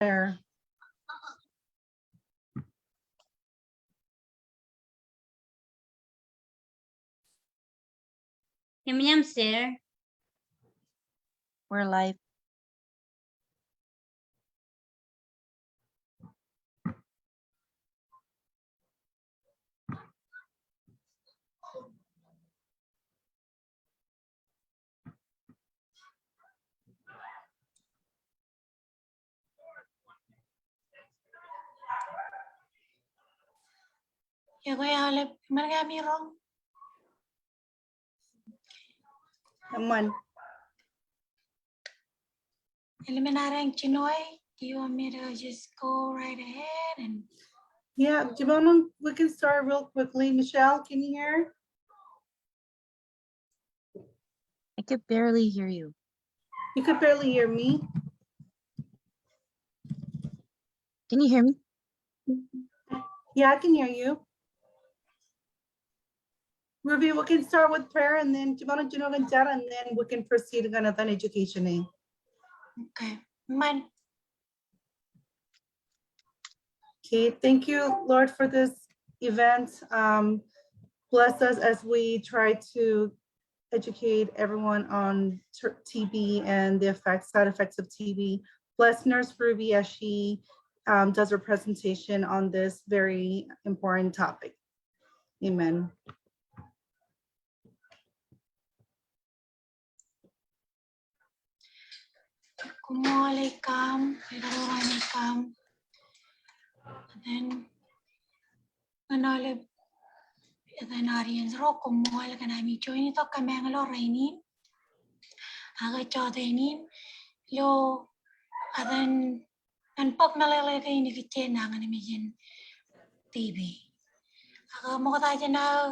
there. Yum sir. We're live. Ya kuya Alep, marami wrong. Come on. Eliminarang Chinoy, do you want me to just go right ahead and Yeah, Jimona, we can start real quickly. Michelle, can you hear? I could barely hear you. You could barely hear me. Can you hear me? Yeah, I can hear you. Ruby, we can start with prayer and then Jimona, and then we can proceed on an education aid. okay. Man, Okay, thank you, Lord, for this event. Bless us as we try to educate everyone on TB and the side effects of TB. Bless Nurse Ruby as she does her presentation on this very important topic. Amen. kumualikam, pinaruramikam, and then manalip, and then audience ro kumualikanami join ito kamangalo rainin, aga chodenin, lo, and then pag nalalagay ini kitchen nangan namijin TV. Aga mo kata na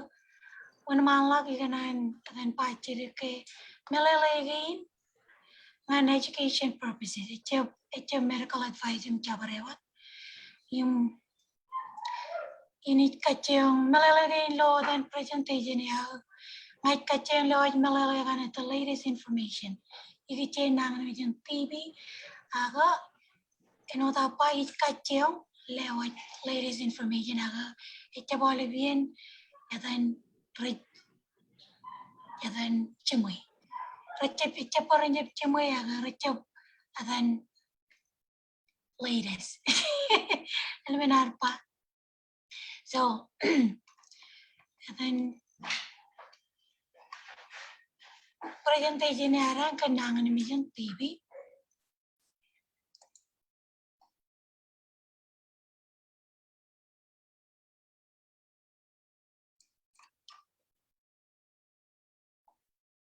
man lagi kanan then pachiri ke nalalagay an education purposes. It's a medical advice yung chabarewat. Yung init kachyung malalagay lo then presentation ya. May kachyung lo malalagay kan the latest information. Ikichay nang yung TV. Aga inota pa it kachyung lewat latest information aga. It's boleh bien ya then cemui. Recep orang jep cemui aga recep dan latest. Benar pa. So and then presentation ni arang kenangan mission TV.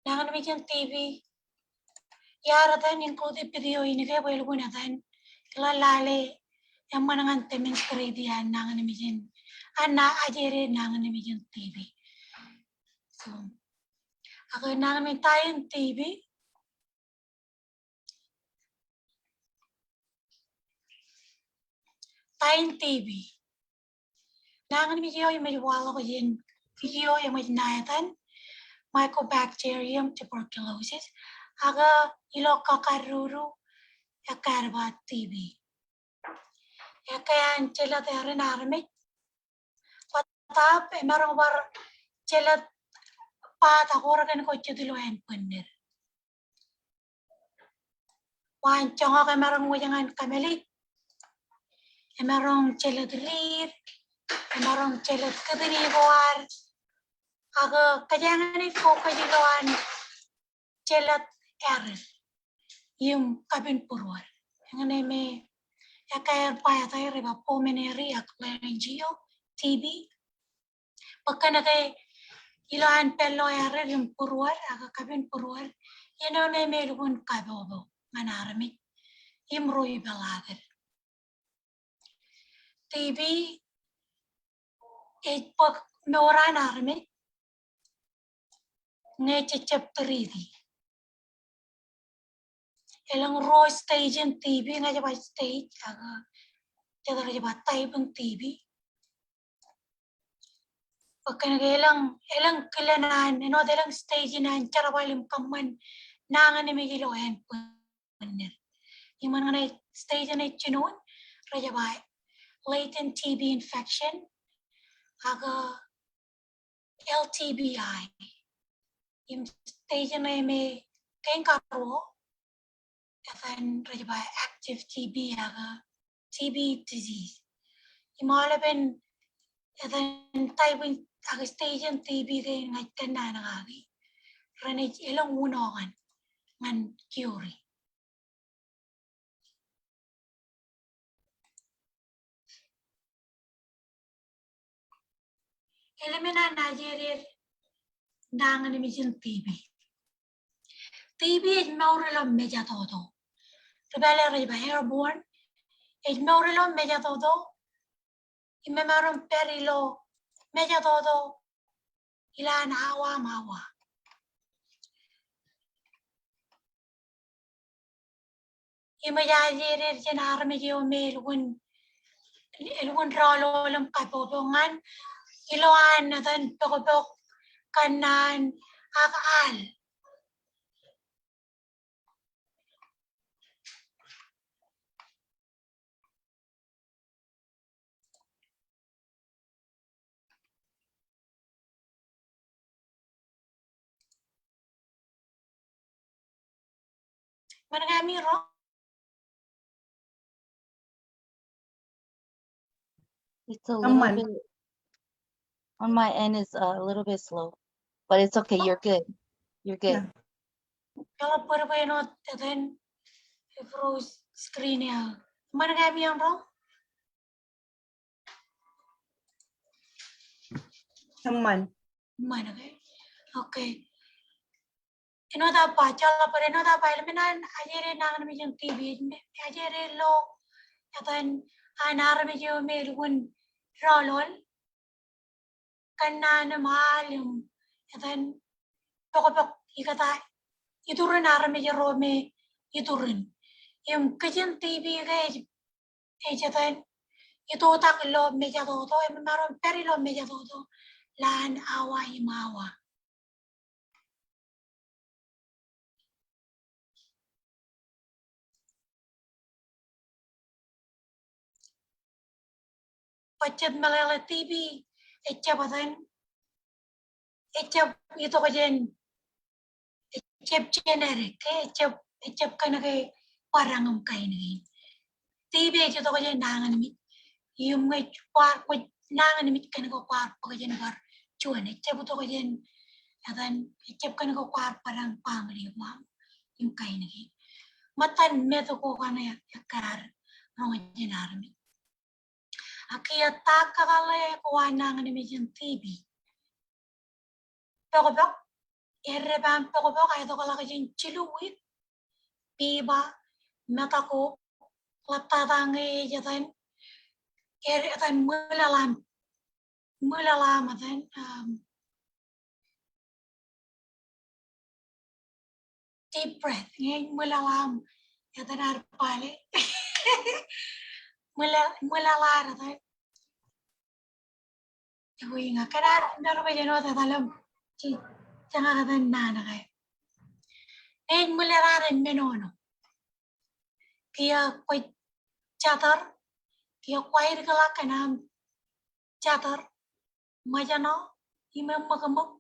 Nangan mission TV. Yara dan include video ini kaya boleh guna dan lalale yang manangan temen kredian nangan mission. Ana ajere nangan mission TV. So ako nangan mission tayong TV. Tayong TV. Nangan mission yung may wala ko yun video yung may nayatan. Mycobacterium tuberculosis. Aga ilo kakaruru akarba TB. Ya kaya cela tere narme. Patap emarang war cela pat akora kan ko chudilo en punner. Wan chonga emarang wajangan kameli. Emarang cela drir. Emarang cela kadini war. Aga kajangan ni fokus dilawan cela error. Yung kabin purwar. Yang me ya kaya paya tayo riba pulmonary laryngeal TB. Pagka na kay iloan pelo error yung purwar, aga kabin purwar. Yan na may lugun kabobo manarami. Imroy balader. TB pag mora narami. Nechechep 3D. Elang raw stage yung TB nga jaba stage aga tedara jaba type yung TB. Pagka elang kilanan delang stage na cara balim kaman nangan ni migilo en punner. yung mga stage na chinon raja ba latent TB infection aga LTBI yung stage na may kain karo then raja ba active TB aga TB disease yung mga laban then type aga stage ng TB kay ngat kana nangagi ranay ilang unokan ngan cure Elemena Nigeria dangan ni mijin TB. TB is maurelo meja todo. Rebele reba airborne is maurelo meja todo. Imemaron perilo meja todo. Ilan awa mawa. Imajajirir jenar mejo elwin rolo lam kapodongan. Iloan natan pokopok kanan akal. Marami ro. It's a little Naman. bit on my end. It's a little bit slow, but it's okay. You're good. You're good. Yeah. Kalau perbenot then froze screen ya. Marami yang ro. Naman. Mana kay? Okay. Inoda pa chala par inoda pa elmenan ajere nangan mi jeng TV ajere lo atan anar mi jo merun rolol kanna na malum atan pokok ikata iturun ar mi jo me iturun yung kajen TV kay ejatan itu tak lo me jado to em maron peri lo me jado to lan awa imawa pacet malala TV ecapatan ecap itu kajen ecap generic ecap kana kay parangam kay ni TV itu kajen nangan mi yung ngay par ko nangan mi kana ko par ko kajen par chuan ecap to kajen atan ecap kana ko par parang pamili mo yung kay ni matan meto ko kana yakar no jenarmi Akia takakale kuanang ni mijin TV. Pokok erreban pokok ay to kala kajin chiluwit. Piba matako laptatangi jatan atan mulalam atan deep breath ngay mulalam atan arpale mulalar atan Uy, nga kadar ndaro ba jeno ta talam ci janga katan nana kay mulararan menono kia koy chatar kia kwair kala kanam chatar majano imam makamok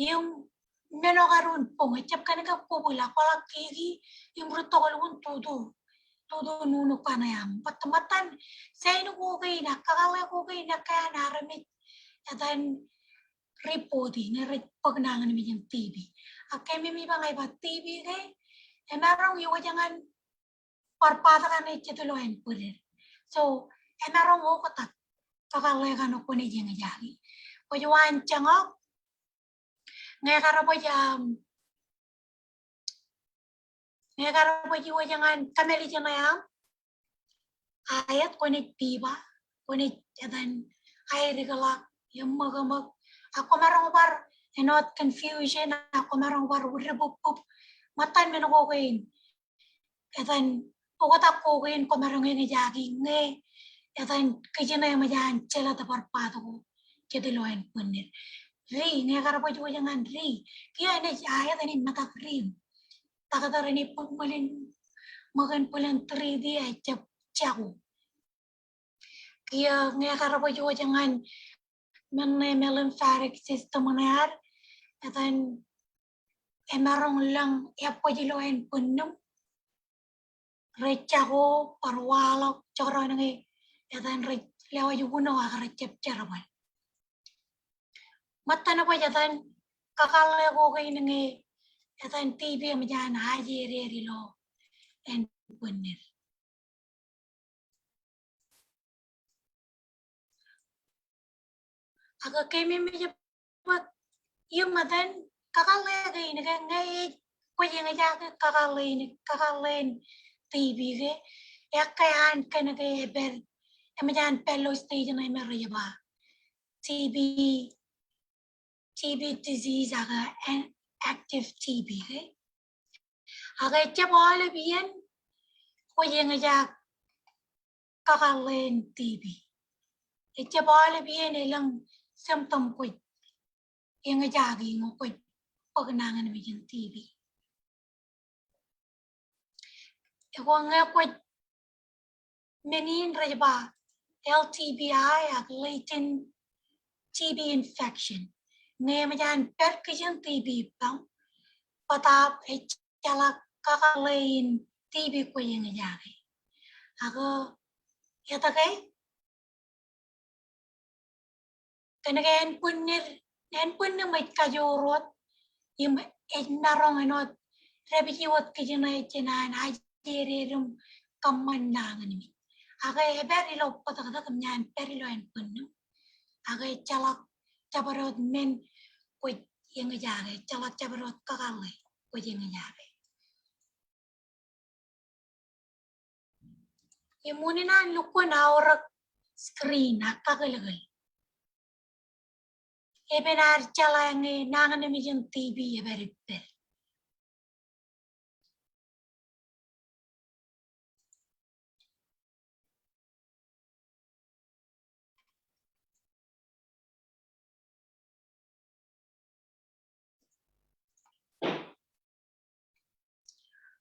yung meno karun pong chap kan ka pupula kala kigi yung bruto kalun todo nuno panayam patamatan say no okay na kakala okay na kaya naramit atan reporti na pag nangan mi yung TV akay mi bangay ba TV kay emarong yung jangan parpata kan ituloyan pulir so emarong o katak kakala kan ko ni jeng jagi ko yuan changok ngay karo po jangan kameli jangan ayat ko ni piba ko ni atan ay regala yung magamag ako marong war not confusion ako marong war rebup matan men ko kain atan ugat ako kain ko marong ni jagi nge atan kajina yung majan chela ta parpato ko kitiloan punir ri ne karo po jangan ri kaya ni ayat ni matak ri takata rin pagmalin makan pulang 3D ay jauh. Kaya ngay karabayo jangan mengenai lymphatic system menar, dan emarong lang apa jiloin punum, recaho parwalok coro nangi, dan lewa juguno akar cep carawan. Mata na pa dan kakale ko kay nangi, dan TV majan haji reri lo en punir. Aga kami menyebut yung madan kakale kay ngay ko yung nga kakalen TV ke yakayan ka na kay ber emajan pelo stage na meriyaba TB disease aga and active TB ke aga chabole bien ko yung nga kakalen TB chabole bien ilang symptom ko yung nga mo ko pagnangan na medyan TB. Eko nga ko menin rajaba LTBI ak latent TB infection. Ngay medyan percussion TB pang patap chala kakalain TB ko yung nga ako yata kay kanagayan punir may kajurot yung narong anot rebikiwat kajinay chinan ajirirum kamandangan mi agay berilo patakata kamyan berilo en punno agay chalak cabarot men ko yung jage chalak cabarot kakale ko yung jage yung muna na lukon aurak screen kakalagal ebenar chalang nangan mi yung TV eberipper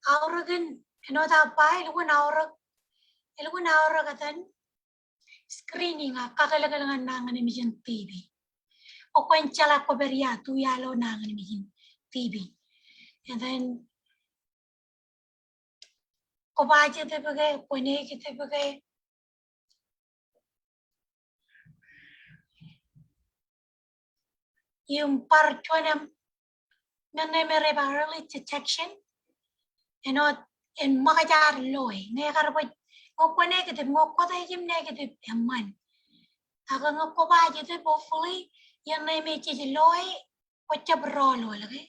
auragan ano tapay lukon aurak atan screening kakalagalangan nangan mi yung TV o chala ko beria tu yalo nangan mi yung TV and then ko baje te bagay pone kite bagay yung part ng nanay early detection en makajar loy ngay karabot ngo negative ngo ko tayo negative yaman aga ngo ko baje te hopefully yung nay may loy ko chabro lo lagi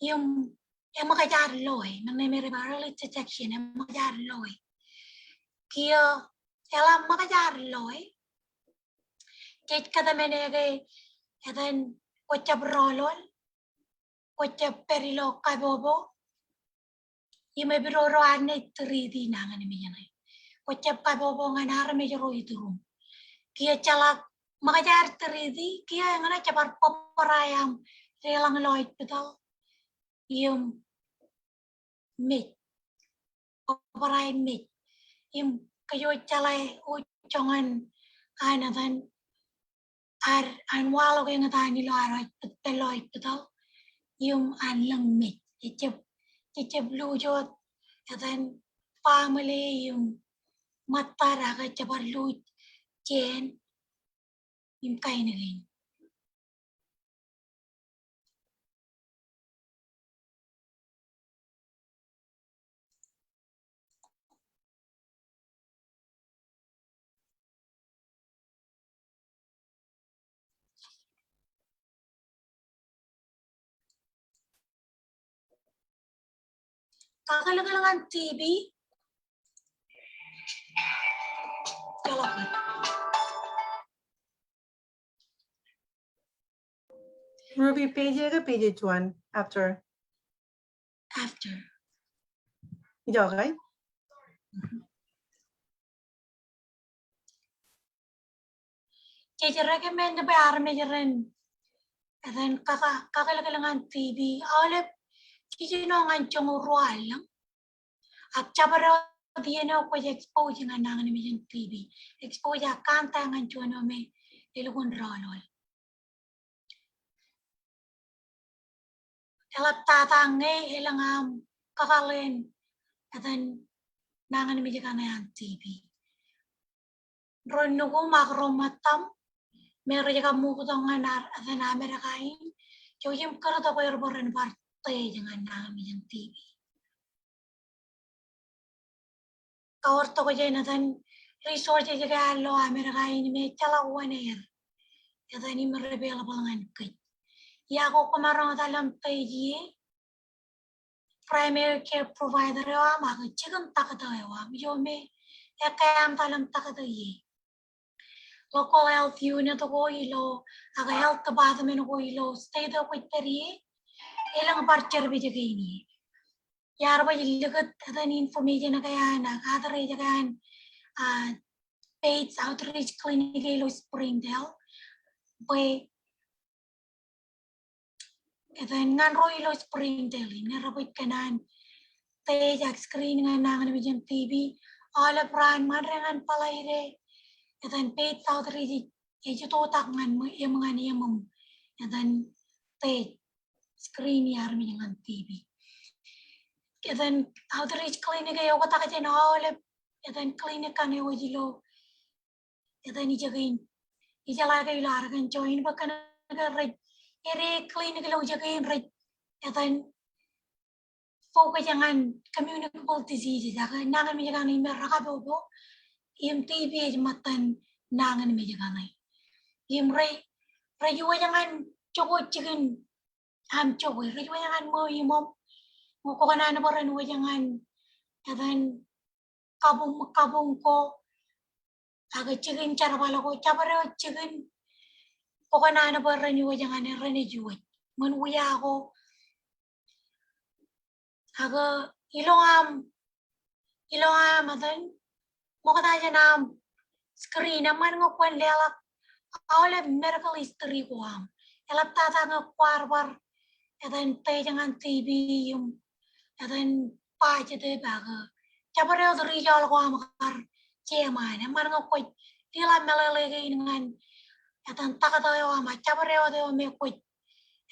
yung makajar loy nanay early detection en makajar loy kaya ela makajar loy kit kada menege eden ko chabro lo ko perilo kabobo yung may biroro ane 3D nangan mi yan ay. Kocap kabobo nga nara may jaro iturum. Kaya chalak makajar 3D kaya nga na capar paparayam relang loit betal yung mit paparayam mit yung kayo chalay ucongan anatan anwalo kayo nga tayo nilo aroit peloit betal yung anlang mit Ciceblujot, dan family yung matara ka cabarlut jen yung kainagin. Kakalagalangan TV. Kalakan. Ruby, page 1 after. After. Ito okay? Jadi recommend na ba arme rin. And then kakalagalangan TV. Olip, kisi no ngan chong rual lang. Ak cabaro dieno ko expose nga nangan mi yung TV. Expose kanta nga chuano me ilukon rolol. Elap tatangay ilang kakalin atan nangan mi jika na TV. Ron nuko makromatam meron jika mukutong nga nar atan Amerikain. Joyem karata ko yorboran parte jangan nangan mi yung TV. Kawarto ko dyan atan resource jika lo Amerikain me calawan air. Atan ni merebel balangan kay. Ya ko kamarang talam tayi primary care provider wa ma ko chigan takata wa yo me ya kayam talam takata yi local health unit ko ilo aga health department ko ilo state ko tari ilang parcher bi jaga ini yar ba ligat adan information na kaya na kadare jagan paid outreach clinic ilo Springdale boy Edan ngan roi lo Springdale ni rabit kanan tejak screen ngan nangan bijan TV ala pran madrangan palaire edan pet outreach eju totak ngan yemangan yemum edan tej screen yar minyan TV edan outreach clinic ayo kata kajen ala edan clinic kan yo jilo edan ijagain ijalaga ilargan join bakan red ere clinic lo jagain red edan focus jangan communicable disease jangan nangan mi jangan ini meraka bobo im TB matan nangan mi jangan im rey jual jangan cokot chicken ham cokot rey jual jangan mau imom mau kau kan anak orang jual jangan edan kabung ko agak chicken cara bala ko cabare chicken kau kan anak orang jual jangan rene jual menuya ko aga ilongam adan mo kata janam screen aman ngokwan lelak awalnya medical history ko am elap tata ngakwarbar edan te jangan TB yung edan pa jete baga cabare odri jal ko am kar cema aman ngokwan tila melele dengan edan takata yo am cabare odo me ko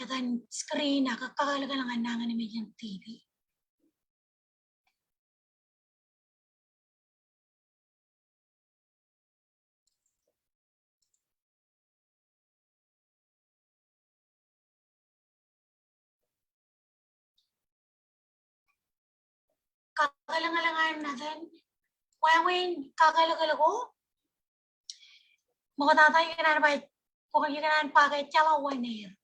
edan screen akakal kalangan nangan ni mejan TB kagalangan natin Wawin kagalagalago mga tatay kanan ba kung kanan pakai calawan air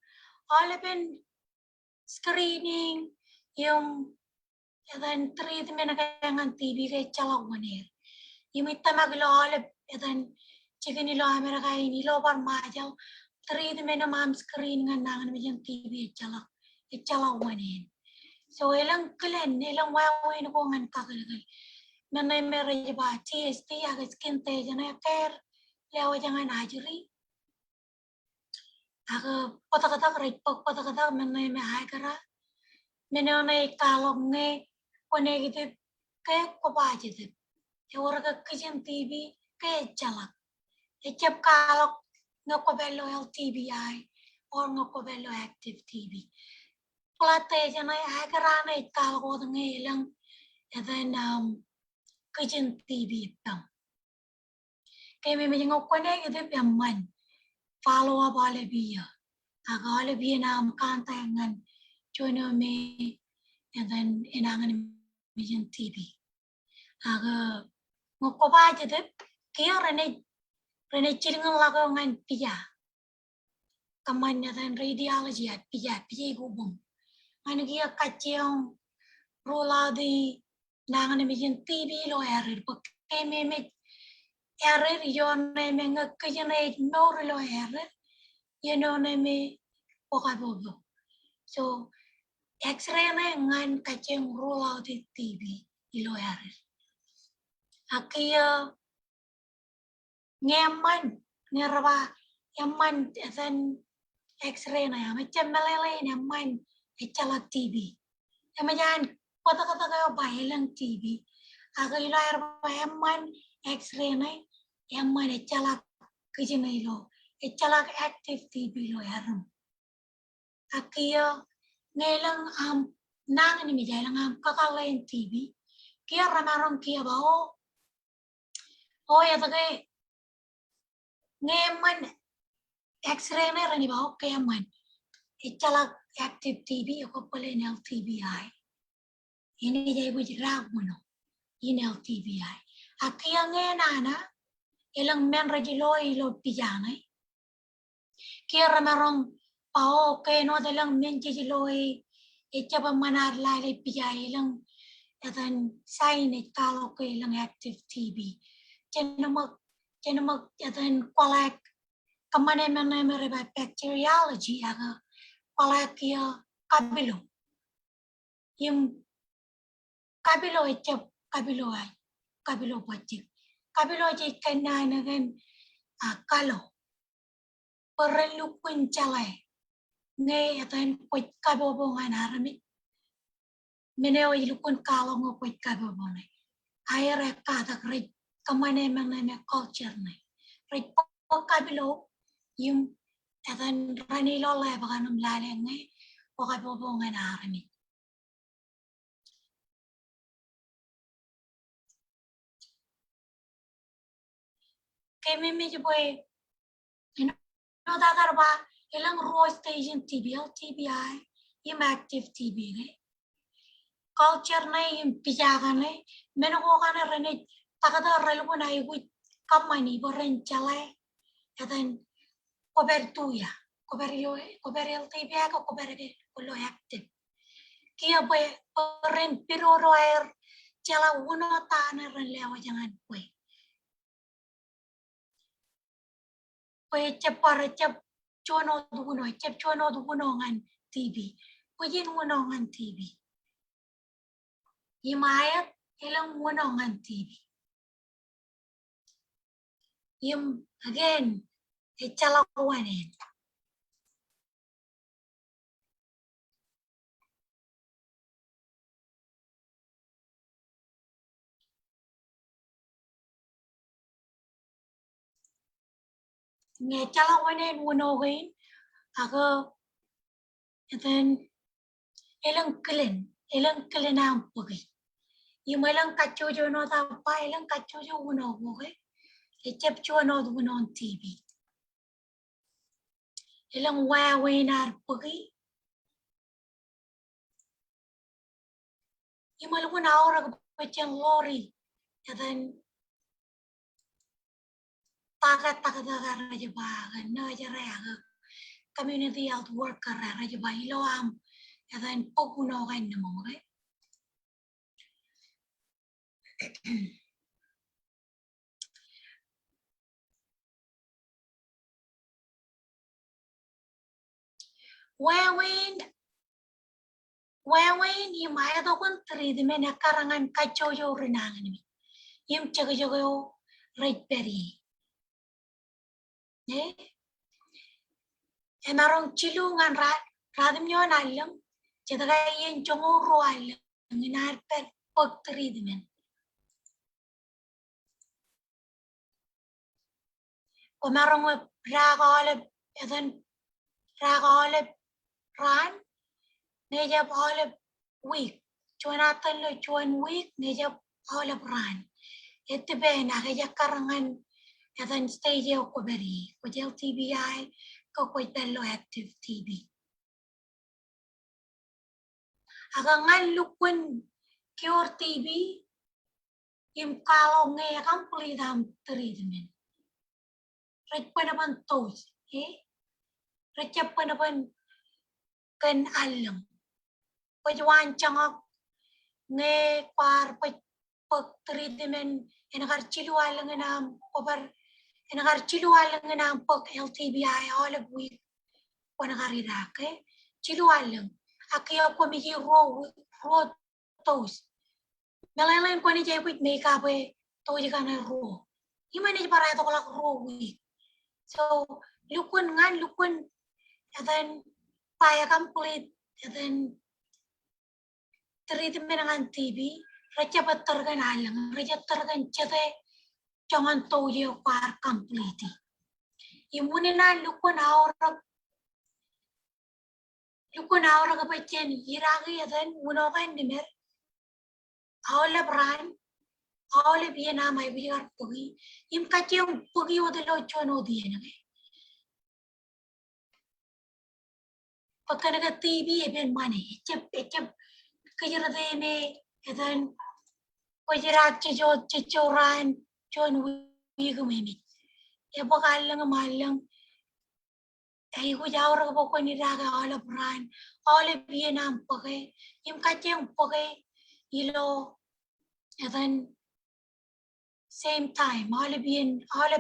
all open screening yung edan treatment na kailangan TB kay calawan air yung itamag lo all edan chicken nilo Amerika nilo par majal treatment na mam screening nga nangan yung TB calawan air so ilang kalen ilang wawin ko ngan kagalagal Nanay meron ba TST agak skin te jangan care lewa jangan ajuri aga kata red pok kata nanay me hai kara menonay kalong nge negative ke ko ba jete e ora ka kitchen TV ke jalak e chep kalok ngoko bello LTBI or ngoko bello active TV plate jangan hai kara na kalok nge ilang and then kitchen TV pang. Kaya may mga kuwanay ito piyaman. Follow up ala biya. Aga ala biya na makantayangan. Chono me and then inangan yung TV. Aga ngukubay ito kaya rene chiringan lagaw ngan piya. Kaman na then radiology at piya gubong. Ano kaya katsiyong rula di nangan yung TV lo erir. Kaya may error yon na me ngakaya na ignore lo error yon na me pokabobo so x-ray na ngan kacheng rule out the TB ilo error akia ngeman ngeraba yaman then x-ray na macam melele yaman ichala TB yamajan kata kayo bahelang TB Aga ilo erba emman X-ray nai emman echalak kijina ilo echalak active TB lo eram. Akia ngelang nang ni mi jailang kakalain TB kia ramarong kia bao ya tage ngeman X-ray nai rani bao kia man echalak active TB ko pala LTBI ini jai bujrag mono in LTBI akia ngenana ilang men rajilo ilo pijangai kia ramarong pao ke no dalang men jilo echaba manar lale pijai ilang atan sign it kalo ke ilang active TB chenamak atan kwalak kamane men by bacteriology aga kwalak kia kabilo im kabilo echap kabilo pachik kabilo je kanai nagan kalo perlu kuncalai ngay atan poit kabobongan haramit meneo ilukun kalo ngo poit kabobongan air kata kret kamane mengne culture nai kret kabilo yung atan ranilo la baganum lale ngay po kabobongan haramit kemi mi boy no dagarba ilang raw station TB LTBI yung active TB ngay culture na yung pijaga na menoko ka na rin takada relo na iwit kamani boren chalai atan kobertuya koberil TBI ko koberilo active kia boy boren piroro air chala uno ta na rin lewa jangan boy cep chono duguno ngan TB puyin uno ngan TB Imayat ilang uno ngan TB im again chala kuwanin nge chala kuwanin uno gain aga atan ilang clean ang pagi yung ilang kachujo no tapa ilang kachujo uno okay echep chuano uno TB ilang wawinar pagi yung malukun aura pachang lori atan takat raja bagan na jara community health worker raja ba ilo atan pokuno kan namo okay Wawin yung maya to kun treatment na karangan kachoyo rinangan mi yung chagayo right berry emarong chilungan radim nyo nalang chadaga yung chongoro alang inar per pag treatment emarong ragalib ran nejab olive week chuanatan lo chuan week nejab olive ran ito ba nakaya karangan atan stage ko beri ko TBI ko talo active TB aga ngan lukun cure TB im kalau ngay complete treatment ret pa naman tos ret pa naman kan alam pajwan changak nge par pag treatment enagar chilualang nam over enagar chilualang nam pag LTBI olive week wanagarira chilualang akiyo ko migi raw toast nalain ko ni jay wit makeup to di kana raw imani para ito kalak raw week so lukun and then paya complete and then treatment ng TB Raja batargan alang, raja targan chate, jangan toye par complete. Imunina lukun aura kapachen, iragi yadan, unokan nimer, aula brand, aula biena mai biar pugi, im kacang pugi odelo chono diena. Pakanaga TV even money, echep, kajaradene, yadan, kajarat chichoran, chon wigumimi. Epakalang malang. Ay ko jawra ko ko ni raga all of ran all of Vietnam pake im kacheng pake ilo and then same time all of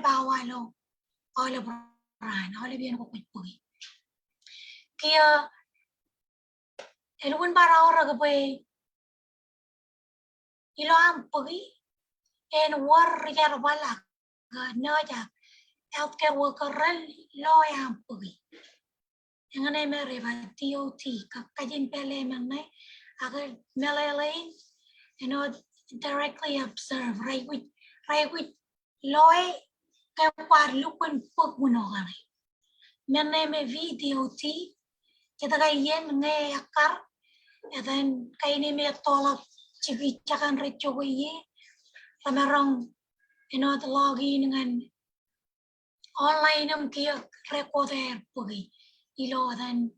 bawalo all of ran all of ko pake kaya elun bara ora ko pe ilo am pake en war yar bala no ja healthcare worker lo am pake yang ane me reva TOT kakajin pele mangne agar melele directly observe right with loi cái quạt lúc bên phước của nó này nên em video tí kita kayak nghe akar dan kayak ini me tolak cibi cakan reco ye tamerong the login dengan online em kia recorder pergi ilo dan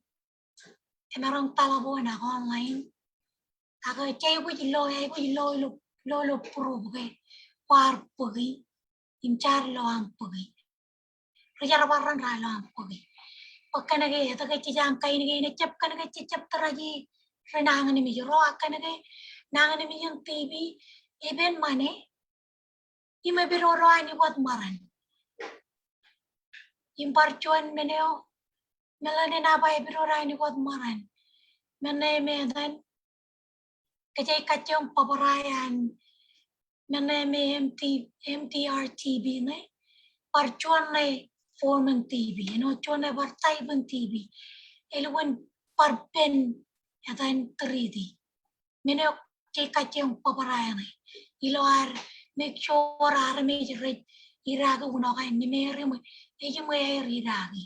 tamerong talabon online agak cewek gue lo pro pergi par pergi incar lo am pergi Raja barang ralo am pergi pakanage eta ke jam kai ni ne chap kanage chap taraji renang ni mi ro akanage nang ni mi yang TV even mane ime biro ro ani wat maran imparchuan meneo melane na ba biro ro ani wat maran mene me dan kajai kachong paparayan mene me MTR TV ne parchuan ne Forman TV, chuan na bartay ban TV, eluan parpen yatan 3D. Meno kay kachong paparayan ay, iloar make sure arame red iraga uno kay ni mere mo, ejo mo ay riragi.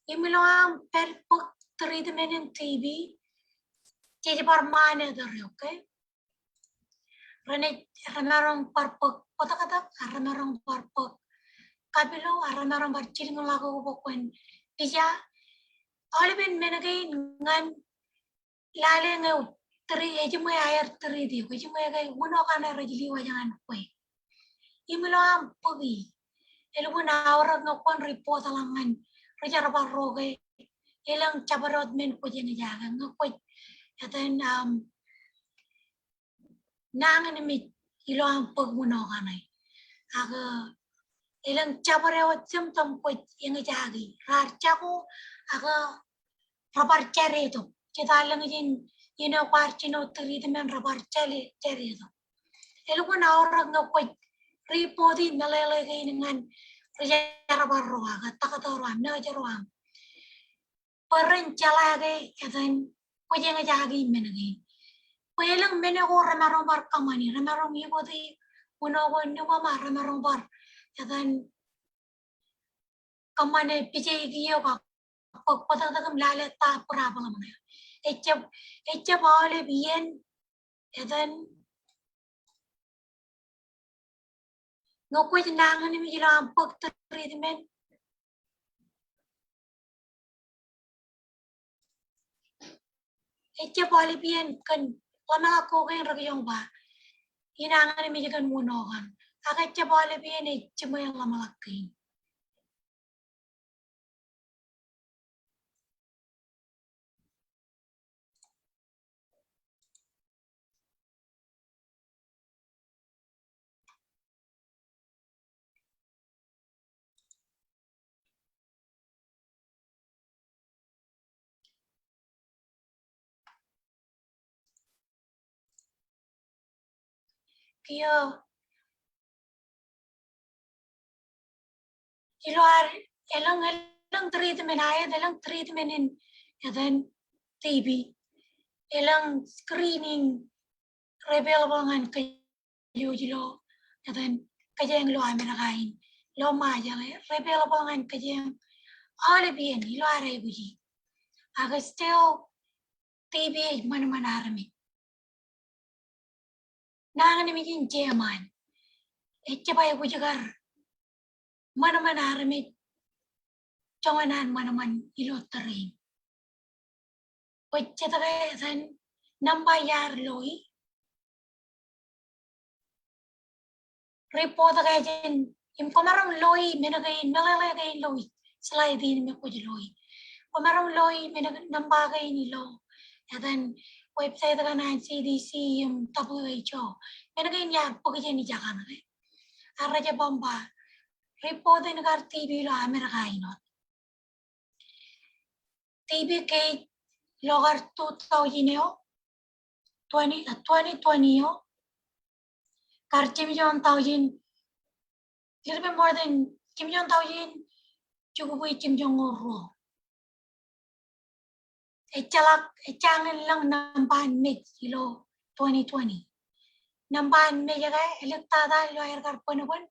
Imiloang per 3D menen TV, kaya parmane dari okay. Rene ranarong parpok kata-kata ranarong parpok kabilo ranarong barcil ngelago pokwen dia oleh menagai ngan lale ngau teri aja mo air teri dia aja mo ay uno kana rajili wajangan kue imilo am pogi elu na orang ngakon report alangan raja roge elang cabarot men ko jeng jaga ngakoi yaten nangan mi ilo ang pagmuno kanay aga ilang cabarewat symptom ko yung jagi rar chako aga rabar cherry to kita lang yun kwar chino tiri men rabar cherry to elo ko na orang no ko ripodi nalele kay dengan rabar roa kata roam na jaroam peren calage yaten ko yung jagi menagi Kailang menego ramarong bar kamani ramarong ibodi uno mama ramarong bar yadan kamane pije giyo ka pagpatagam lale ta problem na echa bale bien yadan no kwit nangan ni milam pag treatment echa bale bien kan lama ko kay ragyong ba inangan ni kan munogan agad echa bale bien echa mo yung lamalaki kaya iluar elang treatment ay elang treatment in yadan TB ilang screening available ngan kayo lo dan kajang lo Amerikain lo maja available ngan kajang Olivian lo are buji aga still TB man army nangan ni mijin Jerman bay bujagar man army Janganan man ilo tering. Wajah terakhir dan nambah yar loi. Report kajen komarang loi menagay nalalagay loi. Slide din me ko loi. Komarang loi menag nambah kay ni lo. Dan website kanan CDC WHO. Menagay yar pagkajen ni jakan kay. Araja bomba. Report din kar TV lo Amerika inot. TB kay logar 2020 kar Kim Jong Taujin little bit more than Kim Jong Taujin cukup Kim Jong Un echangan lang nampan mid ilo 2020 nampan mid jaga elektada ilo air kar panapan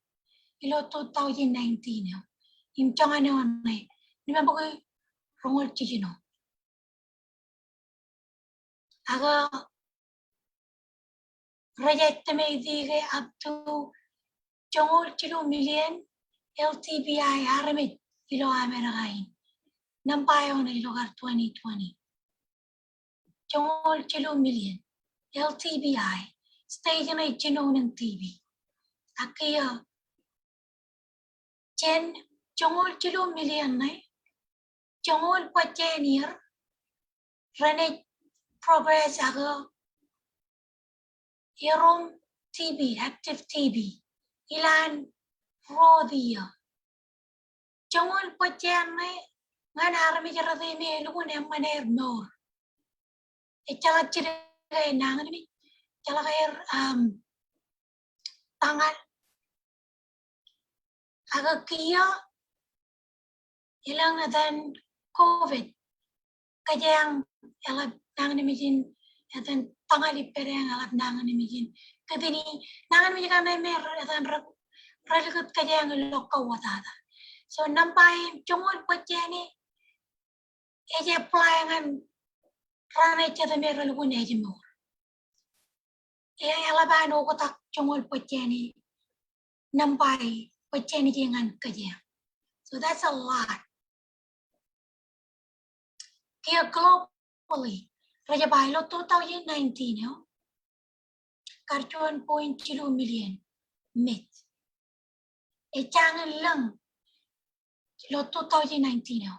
ilo 2019 im changan on ni memang bagai rongol cicino aga reject me dige up to jongol kilo million LTBI haramit ilo Amerikain nampayo na ilo kar 2020 jongol kilo million LTBI stage na chino ng TV akiya chen jongol kilo million na jongol pachenir rene progress aga Yerom TB, active TB, ilan rodia. Jangol pachen na ngan arami jarate me lugun maner nor. Chala chire nangan mi chala kair tangan aga kia ilang adan COVID kajang elab nangan mi jin adan tangali pereng alat nangan ni mijin kadini nangan mijin kan mer atan ralikut kajang lokka watata so nampai chungol pacheni eje playangan rane chata mer ralikun eje mo e alabano ko tak chungol pacheni nampai pacheni jangan kajang so that's a lot kia globally Raja Bailo 2019 yo. Kartuan 0.2 million met. Jangan lang lo 2019 yo.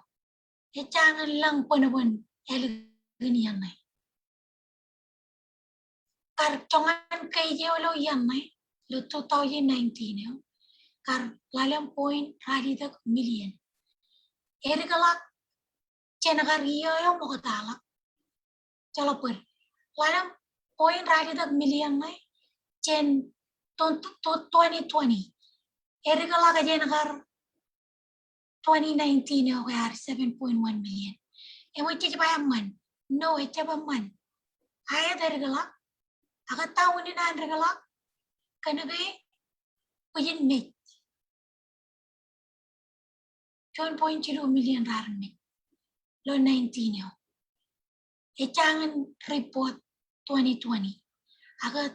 Jangan lang panawan elegania nai. Kartongan kay lo yan nai lo 2019 yo. Kar lalang point radidak million. Erigalak chenagariyo yo mo katalak. Chalo per lalang point radidak million nai chen 2020 erigala ka jenagar 2019 yo kaya 7.1 million emo chichibaya man no echaba man aya derigala aga tahu ni na derigala kanagay kuyin met 1.2 million raran met lo 19 yo Echangan report 2020. Aga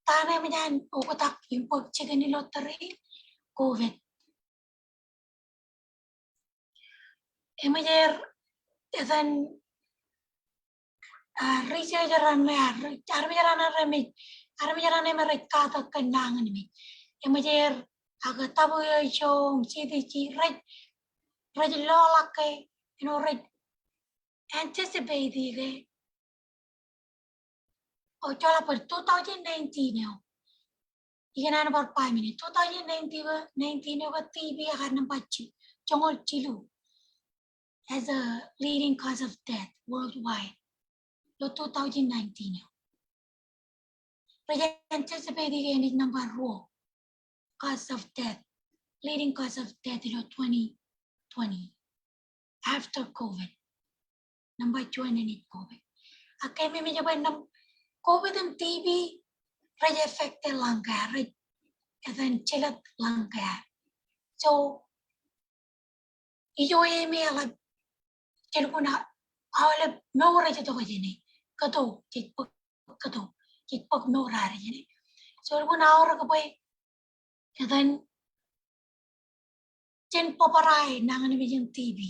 tanay mo yan, ukotak yung pagtsika ni lottery, COVID. Emajer, etan researcheran mo yan, armijaran na marekata kandangan mi. Emajer, aga tabo yung CDC, red lola kay, red anticipate dige o chola per 2019 yo igana par 5 minutes 2019 yo TB akan nampachi chongol chilu as a leading cause of death worldwide lo 2019 yo anticipate dige ni number ro cause of death leading cause of death lo 2020 after COVID Number 2 and COVID. Akemi mi jaban nam COVID and TB raja affect langka raj adan chilat langka. So ijo emi ala kelkuna awala mewra jato kajini kato kitpak mewra rajini. So kelkuna awra kapai adan chen paparai nangan mi jen TB.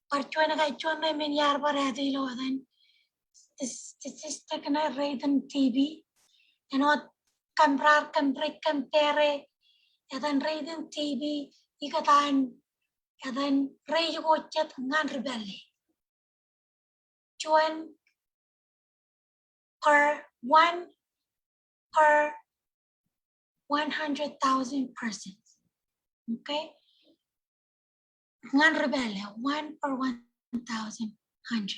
Percuan na min yar barati lo adan statistic na rate and TB enot compare adan rate and TB ikatan adan rate ko chat ngan rebelli cuan per 100,000 persons. Okay, ngan rebelli 1 per 1,100.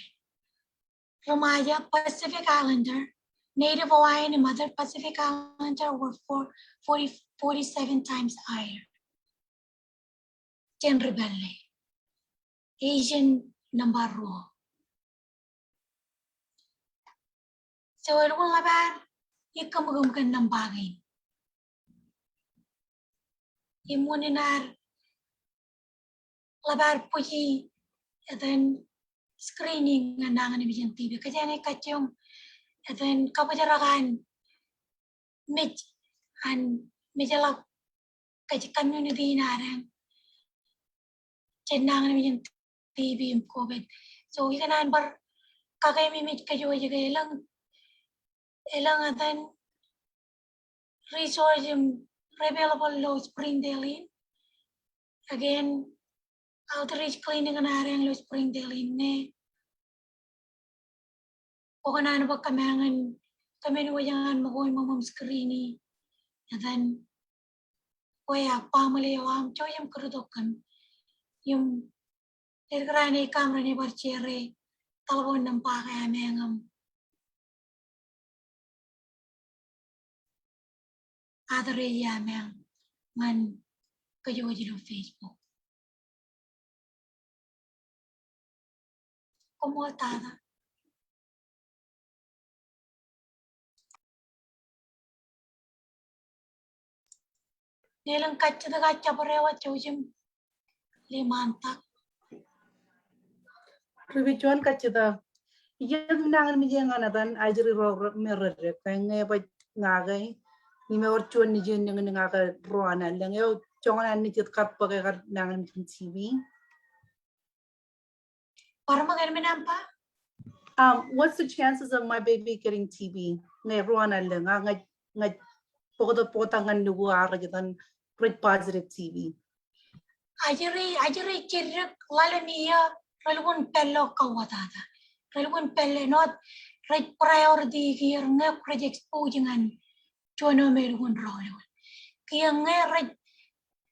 Ramaya Pacific Islander, Native Hawaiian and Mother Pacific Islander were 47 times higher. Chen rebelli. Asian number row. So it will labar ikamugum kan nambagin. Imuninar labar puji and then screening nangan ibigyan TV. Kaya ni katyong and then kapajarakan mit and mijalak kaya community narang nangan ibigyan TV yung COVID. So ikanan bar kakay mimit kayo ilang and then resource available low Springdale. Again, outreach clinic na rin low Springdale ne. O kanano ba kami nuwayangan magoy mamam screening. And then, kuya family awam choyam kurudokan. Yung irgrani kamera ni barchere talabon ng pakayamengam. Other yameng man kayo di Facebook. Kumutada. Nilang kacha parewa choyam limanta. Ribichuan kachida. Yang nangan mi yang anadan ajri ro mirror kenge ba ngagai ni me orchuan ni jen yang ngaga roana lang yo chongan ni chit kap pa kay nangan mi TV. Para magamit nampa? What's the chances of my baby getting TB? Ngay roana lang nga potangan nugu ara jitan positive TB. Ajari chirik lalaniya ralun pello kawatada. Ralun pelle not right priority here nga project exposing chuano melun rolo. Kaya nga right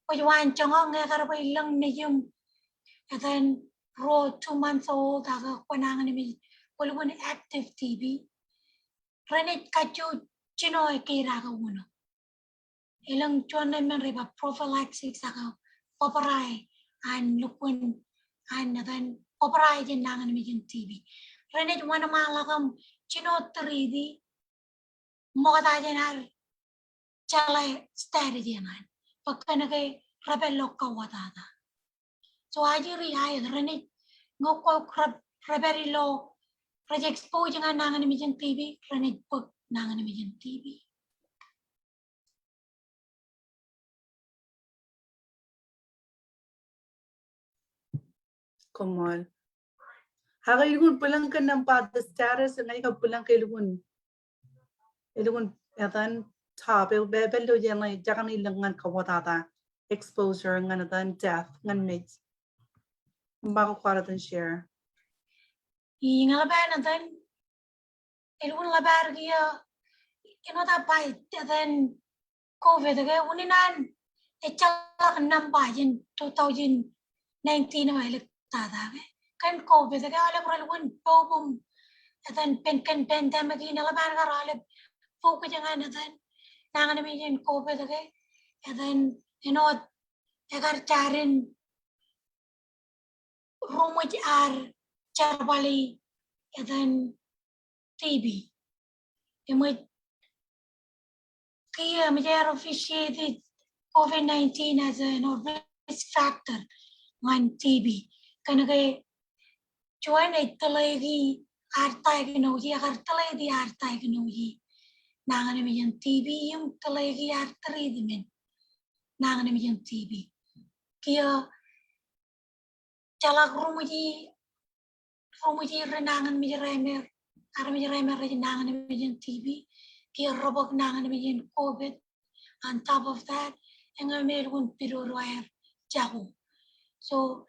pagwan changa nga karabay lang na yung and then raw 2 months old aga panangan ni walun active TB. Renit kachu chino kira ka uno. Ilang chuano men riba prophylaxis aga paparay and lukun and then paparay din nangan ni yung TB. Renit wana malakam chino 3D mokata jenar chalay strategy nan pagka nagay rebello ka watada. So ajiri ay renit ngoko rebello project exposure nga nangan ni yung TB renit pag nangan ni yung TB. Come on. Haga ilun pulang ka ng the status ngay ka pulang kay ilun yatan top bebelo yan like jakan ilangan kawatata exposure nga natan death ngan mates. Bako kwara tan share. Ingalaban natan ilun labar giya inota pai then COVID again uninan echalak nambayin 2019 na elektada kan COVID again ala kuralun bobum then pandemic inalaban karalib focus yang then nangan namin COVID again and then agar carin rumaj ar charbali dan TB. Imaj kia majar officiated COVID-19 as an risk factor ngan TB. Kanagay join italagi artay ginoji agar talagi artay ginoji. Nangan namin yung TB yung talagi artery dimin. Nangan namin yung TB. Kaya jalak rumuji renangan mi remer ar mi remer nangan namin yung TB. Kaya robog nangan namin yung COVID. On top of that, ang amel kun piruruayar jago. So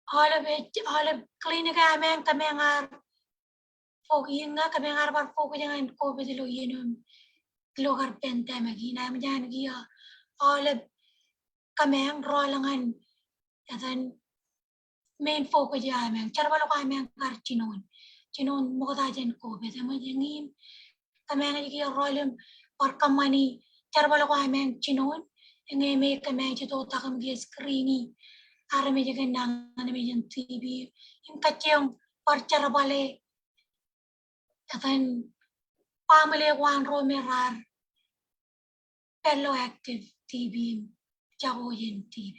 all of clinic amen kami ngar fogi nga kami ngar bar fogi dengan COVID lo yenum lugar pandemic ina majan gia all of kami ang rolangan dan main focus amen charbalo kami ngar chinon mo ta jen COVID amajangim kami nga gia rolam or kamani charbalo kami chinon ngeme kami jito ta kami gia screening ara me jagan nang me jan TB im kacyong or charbale dan family one romerar fellow active TB jagoyen TB.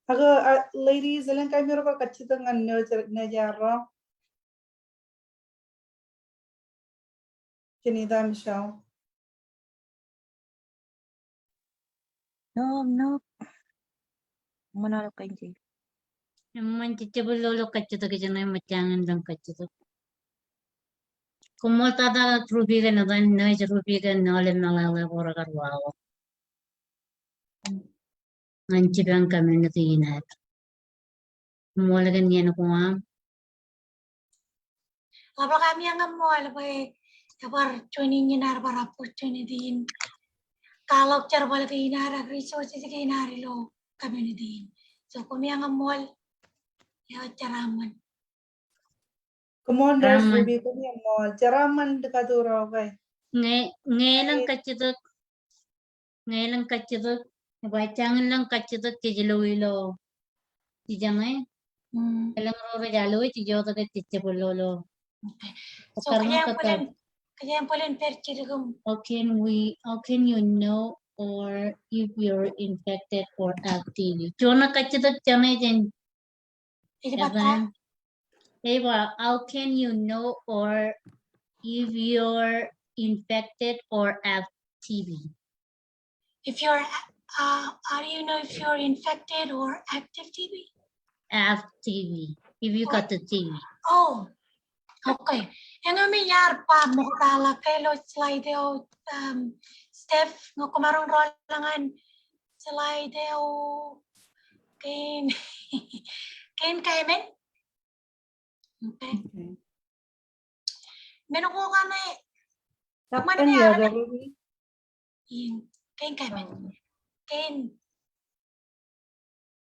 Aga ladies, ilan kayo meron ka kachitang na jaro? Janita, Michelle. No. Manalo kayo dyan. Manchitable lolo kachito ke jana machangan dang kachito. Kumota da trubiga na dan na trubiga na le malala ora karwao. Anchi bang community na. Molagan yan ko am. Kapag kami ang mo alabay kapag tunin niya na para opportunity kalau charbal kay inara resources kay inarilo community. So kami ang mall ya charaman. Commanders, Charaman. Ruby, kami mo. Charaman dekaduro, okay. Ngayon kachito. Ngayon kachito. Bachangan lang kachito tijilo ilo. Tijangay. Kalang ro jalo tijo ta tichapul lolo. Okay. So kaya pulen perchirigum. How can you know or if you're infected or active? Chona kachita chana jen. Eva, how can you know or if you're infected or have TB? If you're how do you know if you're infected or active TB? Have TB. If you got the TB. Oh, okay. Yang nangyayari pa mo tala kay lo slide o Steph ng kumarong rolangan slide o kain men. Okay. Meron ko ka na Takpan niya, Ruby. yung kain men. Kain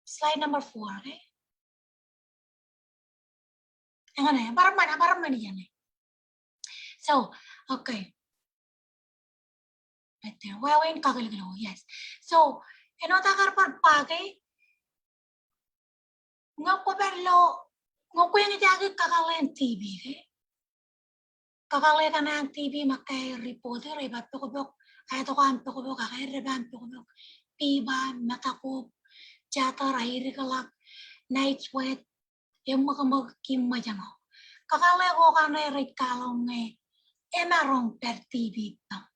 slide number 4, okay? Yang ano yan? Parang man yan eh. So, okay. Right there. Well, yes. So, takar par pagay. Nga po perlo, nga po yung itagay kakalayan TV, eh? Kakalay ka na ang TV, makay reporter, iba tukubok, ay ito ka ang tukubok, kakay riba ang tukubok, piba, matakop, jata, rahiri kalak, night sweat, yung magkim majamo. Kakalay ko ka na rin kalong eh, emarong per TV pa.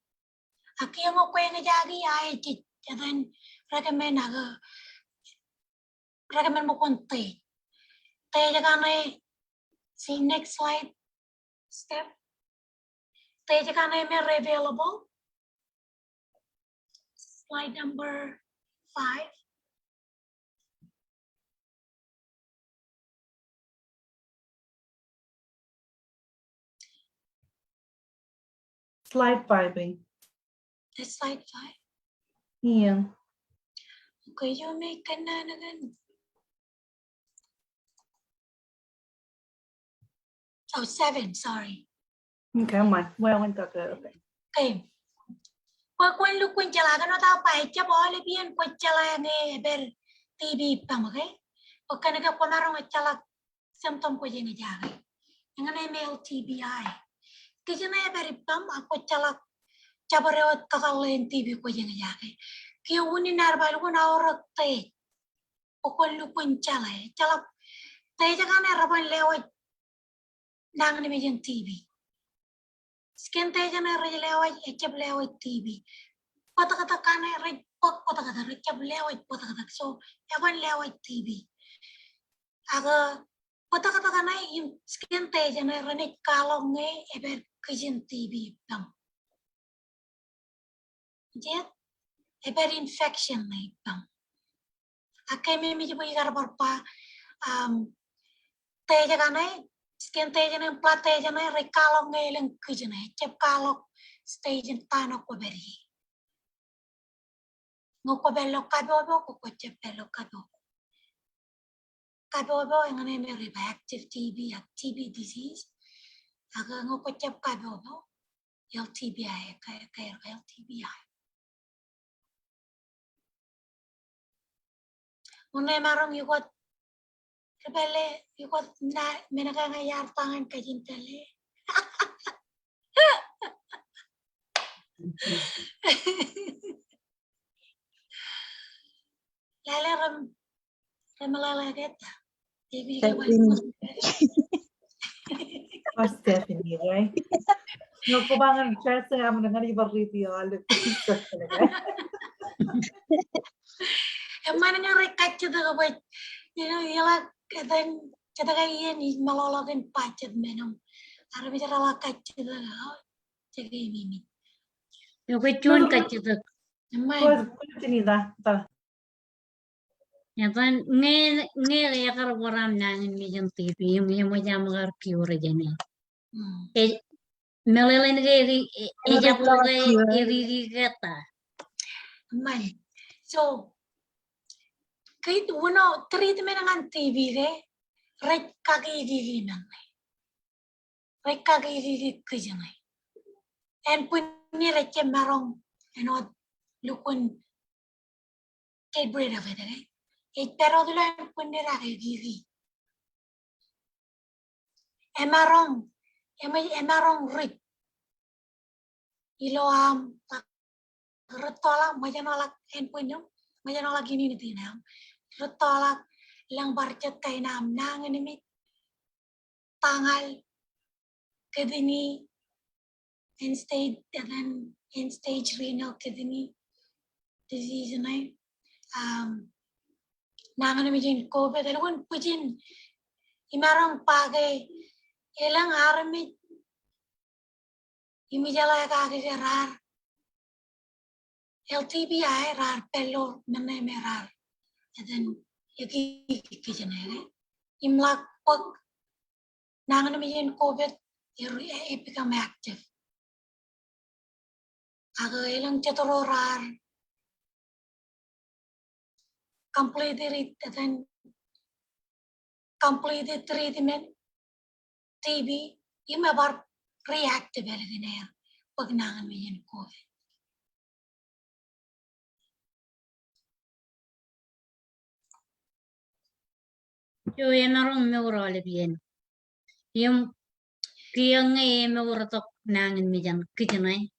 Aki yung ako yung jagi ay chit, then recommend mo konti. Tayo jaga na see next slide, Steph. Tayo jaga na may available. Slide number 5. Slide 5, eh. That's slide 5. Yeah. Okay, you make ka na nagan. Oh, 7, sorry. Okay, mine. Well, one got good. Okay. Okay. Kung lu kun chala kan ta pai cha boleh bian kun chala nge ber TV pam okay. Okan ka ponarong chala symptom ko jeng jaga. Ngane mel TBI. Kijana ber pam aku chala cabarewat kakalen TV ko jeng jaga. Ki uni narbal kun aurak te. Okon lu kun chala te jaga ne raban lewat nang ni mejen TV. Skin te jana raj lewat echep lewat TV. Kata-kata kana raj pok kata-kata echep lewat kata-kata so evan lewat TV. Aga kata-kata kana yung skin te jana rane kalong nge eber kijen TV pam. Jet eber infection nge pam. Akai me mi jibo igar barpa te jana skin te jana plat te jana re kalong nge leng kijen echep kalong stage tanok ko beri. Ngoko bello kadobo ko cepello kadobo. Kadobo yang ini reactive TB atau TB disease. Aga ngoko cep kadobo, LTBI kayak LTBI. Unai marong yukot rebele yukot na menaka ngayar tangan kajintele. Lele remelala deta. Jadi Oh, Stephanie, right? No, ko bangan chat sa amo nga iba review alu. Emang nga rekat kita kapag yala kita kaya ni malalakin pacet menong. Ara bicara lakat kita jaga ini. Yung kachun kachito. Emang Ko tinida ta. Yakan nge yakar waram nangin mijan TV yung mo jam gar pure jene. Melelen ge eja pulga iri gata. emang. So kait uno treatment ng TV re rek kaki diri nang. Rek kaki diri kajangay. And punni rek marong lukun get rid of it, right? Pero dulu punni rake diri. Emarong rek. Ilo retolak majanolak and punyong majanolak gini nih tinam. Retolak lang barcet kay nam nang ini tangal kedini end stage renal kidney disease na nangan mi COVID alun pujin imarang pagay ilang armit imijala kage rar LTBI rar pelo nane merar dan yaki kijanere imlak pag nangan mi COVID it become active aga ilang chatororar completed treatment TB imabar reactive elginer pag nangan mi COVID. Yo yanarong me urale bien. Yung kiyang me uratok nangin mijan kijanay.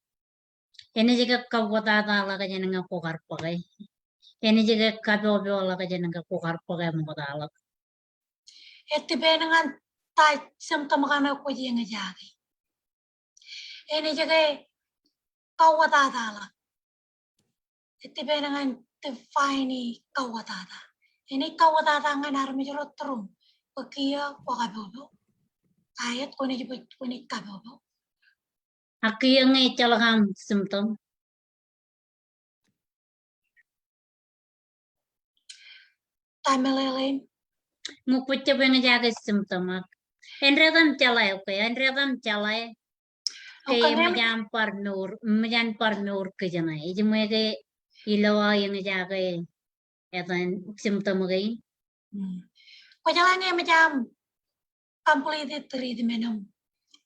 Ene jaga kawata ala ka jana nga kokar pagay. Ene jaga kadobe ala ka jana nga kokar pagay mo alak. Iti benangan tay symptom kana ko yang jagi. Ene jaga kawatatala. Iti benangan define kawatata. Ene kawatata nga narmi jero trum. Pakiya wakabobo. Ayat ko ni kabobo. Akiyang chalaham symptom. Tamelele. Mukutya benga jaga symptom ak. Enredam chalay okay. Enredam chalay. Kaya majan par nur kijanay. Iji mo ke ilawa yung jaga etan symptom gay. Ko jalan ni macam completed treatment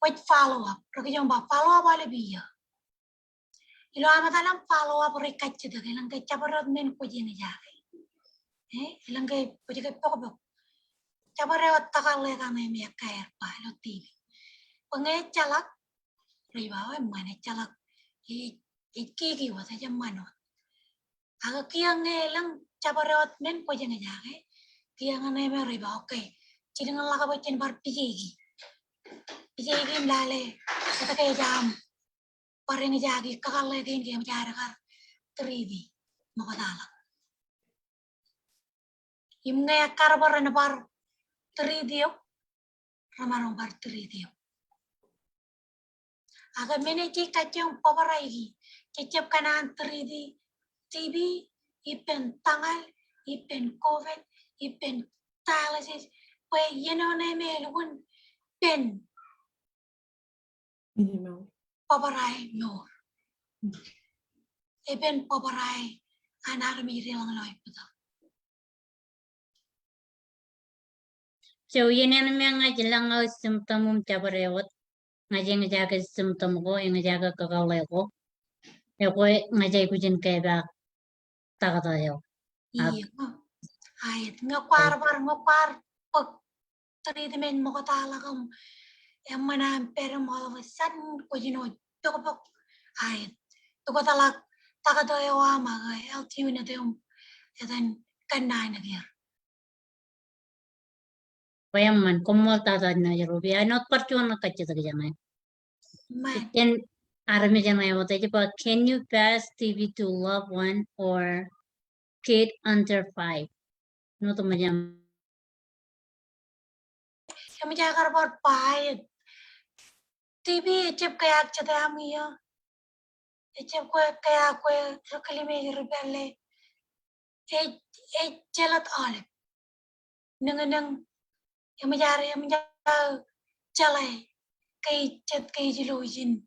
with follow up rakijong ba follow up wala biya ilo amatalang follow up rekachida ilang kay chabarot men ko jini jake ilang kay pwede kay pokbo chabarot takale kanay me kair pa lo tv pangay chalak riba mana chalak kiki wasa jamano aga kiyang lang chabarot men ko jini jake kiyang anay me riba okay chilingan laka ba chen bar pigigi lale kata kay jam parang jagi kakale din kaya macara ka 3D makadala yung ngaya karabar na bar 3D ramarong bar 3D aga meneki kacang paparai kecap kanan 3D TV ipen tangal ipen covid ipen dialysis kwe yeno na melun pen paparai no ipen paparai anar mi rilang loy puto So yan ang mga jilang symptom chabarewat ngaji ngajaga symptom ko ngajaga kakaway ko ko ngajay ko dyan kay ba takatayo iya ayat ngakwar pag treatment mo katala kang yang mana pero mo san ko jino pok ayat to ko talak takatayo ama LTU na tayo dan kanay na dia kaya man kumol tatad na yarubi anot parchuan na kachita kajana man then army jana yo tayo pa can you pass TV to loved one or kid under 5 no to majam kami jagar por payat TV chep kayak chata amiya chep ko kaya ko rukali me rubelle chelat ale nang kami jar chalai kay chat kay jilojin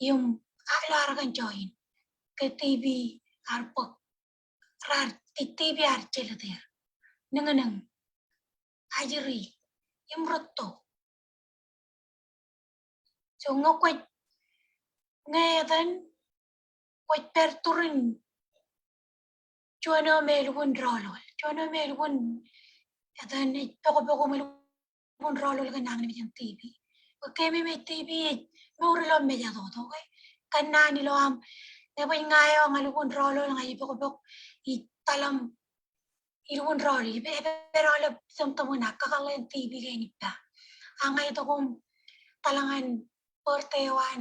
yung alar kan join kay TV arpok rar TV ar chelater nang ajiri yung rotto so ngakwat ngayon kwat perturin chuano melgun rolol chuano melgun atan poko melgun rolol kan nang ni TV okay me TV murlo me ya do okay kan na ni lo am ne boy ngayo ngalgun rolol ngai poko I talam ilun rolol pero lo symptom na kakalen TV gani pa angay to kung talangan portewan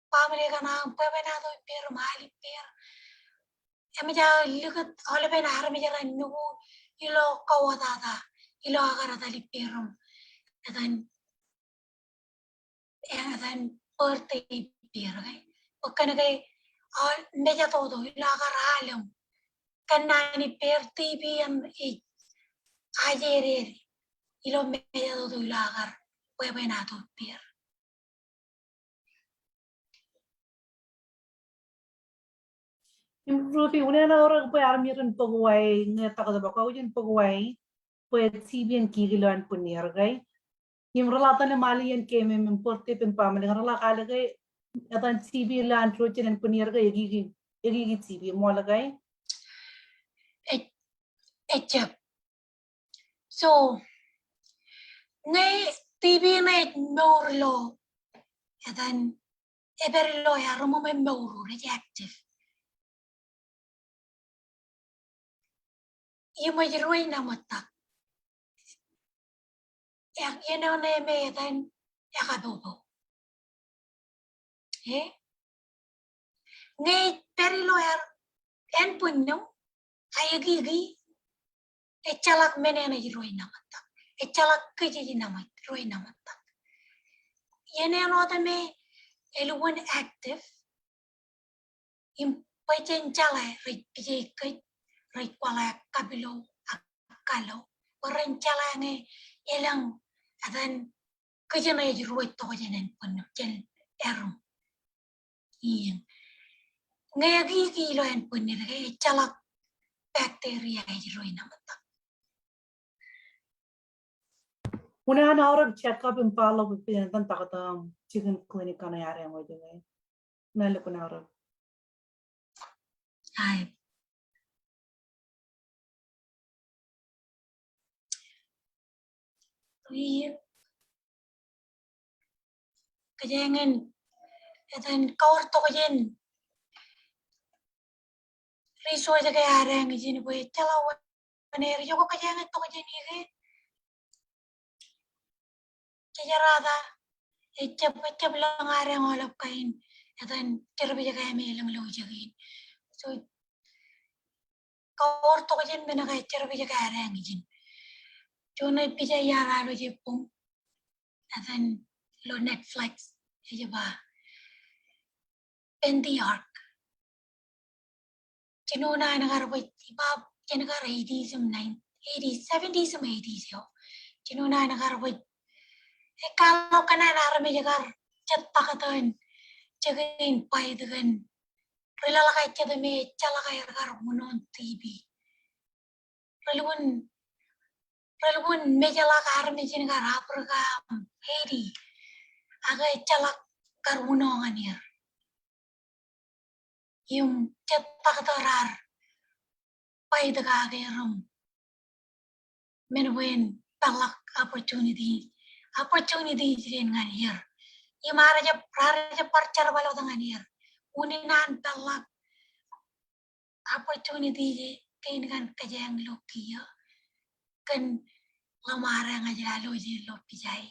pamili ka na pwede na to pero mahal pero emi ja likat ole pe na harami jara nugu ilo kawatata ilo agarata li pero dan porte pero kay pagkana kay meja todo ilo agaralam kanani per TV am ajere ilo meja todo ilo agar pwede na to pero Rupi, una na orang pa army rin pagway nga takada ba ko yun pagway pwede sibian kigilan punir gay yung relata na mali yan kay may importe pin pamali nga rela kala gay atan sibi lan trochen and punir gay igigit sibi mo lagay echep so ngay TV na morlo atan eberlo ya romo may moro reactive yung may ruay na matak yak yun na may atan yakabobo ngay perilo ya en punyo ayagigi echalak menena ruay na matak echalak kiji na mat ruay na matak yan ano tame eluwan active yung pachen chalay rit kay rit kwala kabilo akalo orang chalay nge elang adan kiji na ruay to janen punyo jen erum iyang ngayagi lo en punyo kay chalak bacteria ruay na matak Una na orang check up and follow up pinatan takatam chicken clinic kana yari ang wajah ngay. Nalo ko na orang. ใช่วีก็ยังเงินแต่ท่านกอร์ตัวก็ยังรีสวยจะแก่แรงจริงๆเว้ยจะเล่าวันนี้เราก็ยังเงินตัวก็ยังนี่เลยจะจะราดาจะเล่างานแรงอะไรกันแต่ท่านจะรับจะแก่ไม่เล่งเลยจะกิน so กอร์ตัวก็ยังเป็นอะไรจะรับจะแก่แรงจริงจนในปีจะยาราเราจะปุ่มแต่ท่านโหลด Netflix จะบ้าเป็นที่อาร์ Chinona nagarapay iba kinagara 80s and 80s 70s and 80s yo Chinona nagarapay kalau kana narami jagar chat pakatan jagain pai dengan relala kai chat me chala kai gar munon TV relun mejala kar me jinagar aprga 80 aga chala kar munon anir yung chat pakatarar pai daga rum menwen palak opportunity din nga here imara ja parchar balo dengan here uninan palak opportunity kain kan kajang lokiya kan lamara nga jalo je lo pijay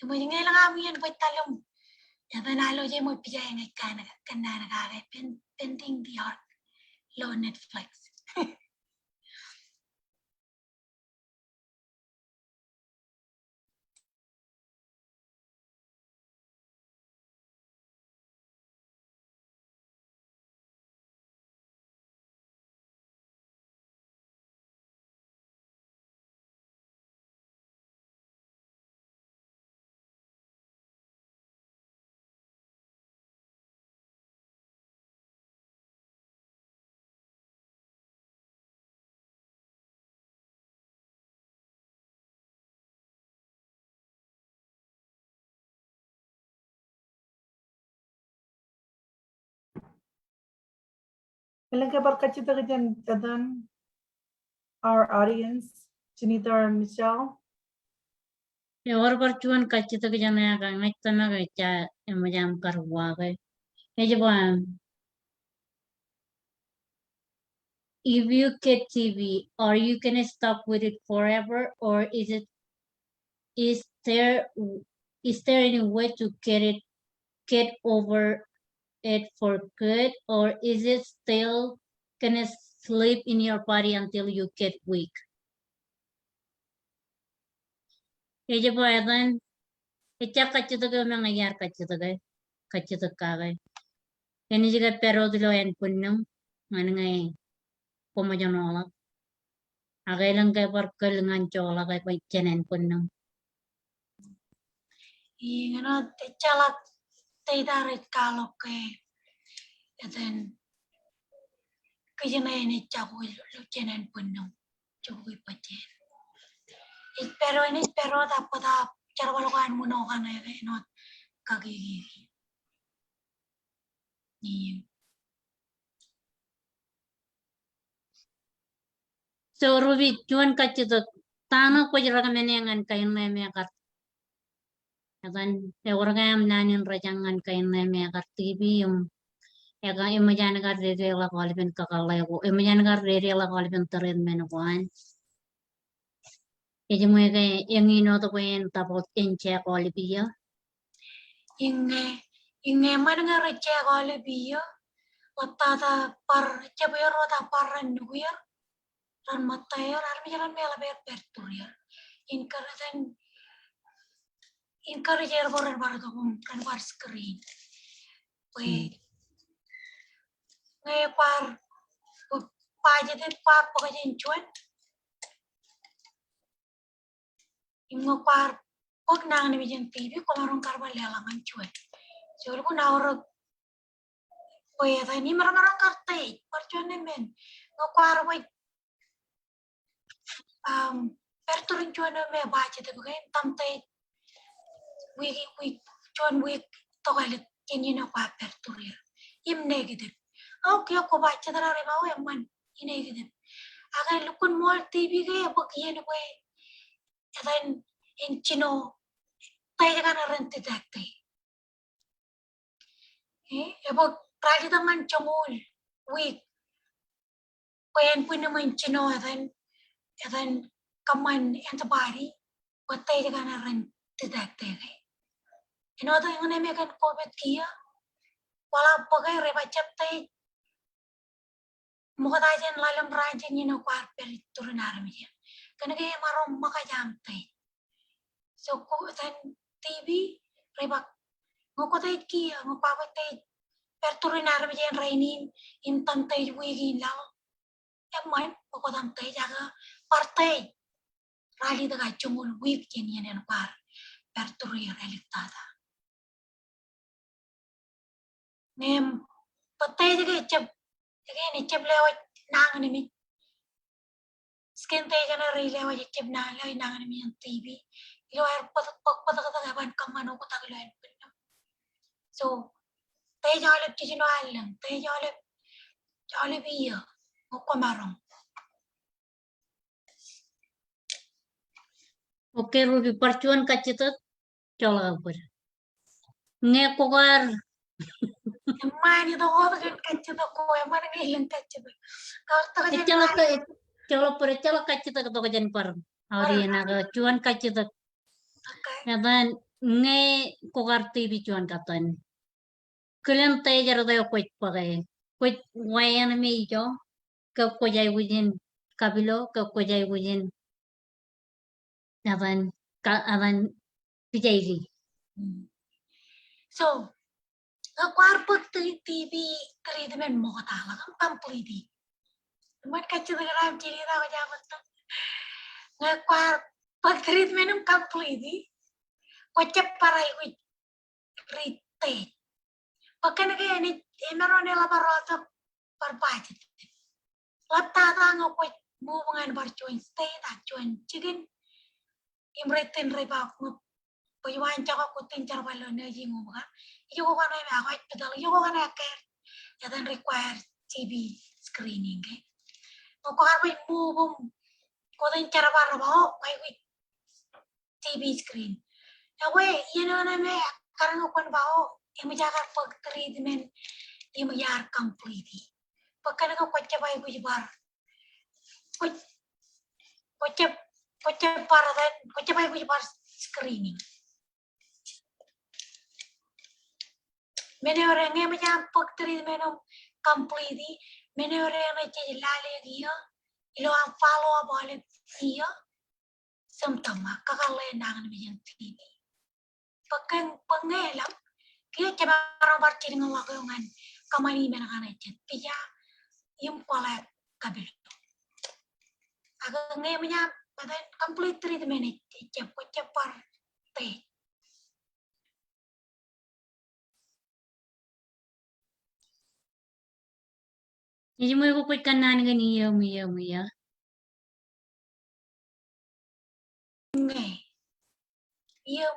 mo ngay lang ami yan pay talong ya banalo je mo pijay nga kana nagare pending the art low Netflix Ilang ka barkachita ka dyan, Tadan? Our audience, Chinita or Michelle? और पर चुन कच्चे तक जाने का मैं तना का चा मजाम कर हुआ गए ये जब if you get TV are you gonna stop with it forever or is there any way to get over it for good or is it still gonna sleep in your body until you get weak ये जब आयरन इच्छा कच्चे तक मैं यार कच्चे तक का गए यानी जगह पैरों दिलो एन पुन्नम मन गए pomojanola agailang kay parkel ngan chola kay paitchanen punnam ingano te chalak te darit kalok ke eten kajana ne chagul lo chenen punnam chugui pachen pero da pada charwalokan munokan ay not kagigi ni so ruby chuan kachitok tana ko jira kamenengan kayo na me kat akan te orgam nanin rajangan kayo na me kat tv yung ega imajan gar rere la kolben kakalay ko imajan gar rere la kolben teren menuan e mo ega yung ino to ko en tapos enche kolbiya inge man nga reche gole biyo watada par chebero da parran nuya ran matayar armi jalan mela ber perturia encourager boran bardo kan bar screen we nge par pa jete par pagajin chuan ingo par pag nang ni bijin TV ko marong karbal lelangan chuan so ko na oro we ta ni marang karte par chuan men ngo par we perturin chuan me bache te bukai tamte we chuan we to gal kenina kwa perturir im negative okay ko bache dara re bawe man in negative agar lukun mol tv ke abok yen we then in chino tay kana rente takte abok rajita man chamul we when punaman chino then kaman antibody what tay kana rente takte ino to ngone me kan covid kia wala pagai re bacap tay mo kata jen lalam rajen yino kwar peri turunar mi kana ke marom maka jam tay so ko then tv re bak ngo ko tay kia ngo pa tay per turunar mi jen rainin in tam tay wigi lao em man ko tam tay jaga partai rali daga chungul wig jen yenen kwar per turunar eliktada nem patay jaga chap again chap lewat nang ni mi skin tay jana ri lewat chap nang lewat nang ni mi yang tv lo air pat kata ban kamano ko tag lewat so tay jale tijino alang tay jale biya ko marong Oke Ruby percuan kacitot cola ber. Nge kogar mani to ko kan kacce to ko man ngi len kacce to ka to jen chala ka chala per chala kacitot to kajan par. Auri naga cuan kacitot. Nadan nge kogar TV cuan katan. Kalian tay jara tayo kwit pakai. Kwit wayan me jo ke kojai wujin kabilo ke kojai wujin. Nadan ka adan pijaigi. so ka kwar pag tv kali de men mo ta la kam complete man kacce to ram chiri ta jamat to nga kwar pag treatment complete ko ceparai wi rite pakane ke ni emero ne la barata parpati latta ta ngo ko hubungan barcuan stay ta cuan chicken imretin reba ko payuan chaka ko tin char balo ne jingo ba yo ko kana ba ko pedal yo ko kana ke ya dan require tv screening ke ko harus mubum ko tin char ba ba ko tv screen ya we yeno na me karang ko ba o imijakar pag treatment imayar complete pagkana ko kwacha ba ko jibar kwacha para dan kwacha ba ko jibar screening mene orang yang macam pag treatment complete mene orang yang macam lale dia ilo ang follow up oleh dia symptom kakale nangan macam ini pakai pengelam kia coba orang berciri ngelakukan kamari menakan aja pija yang pola kabel agak ngai punya pada complete treatment cepat teh Jadi mo ko kwit kanan gani miya. ngai iya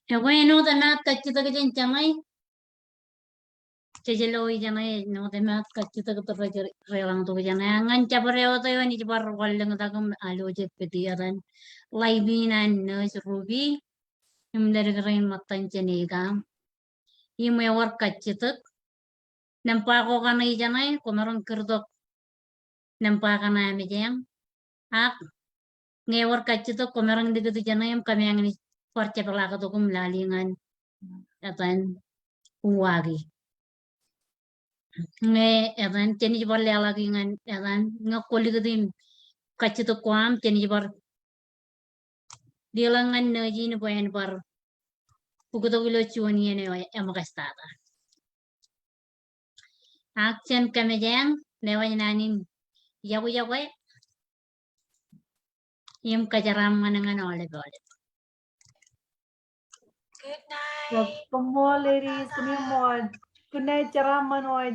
Ya bueno da mat kachita ka jan chamay. Chajaloy janay no da mat kachita ka relang to janay ngan chapareo tayo ni chapar walang tagam alo jet petiaran. Laibinan nurse Ruby. Yung dari karain matan chaniga. Yung may war kachita. Nampa ko ka na janay kumarang kerdok. Nampa ka na amijayang. Ak ngewar kachita kumarang digito janay kami ang ni parche palaka to kum lalingan. Atan uwagi. Nge edan cheni jibar le lagi ngan edan nga koli gadim kachito kwam cheni jibar dilangan na jini boyan bar puguto wilo chuani ene emakastada action kamejang lewa nanin yawu yem kajaram manangan ole bole good night Welcome more, ladies. Give me a mod. คุณนายจรามานอย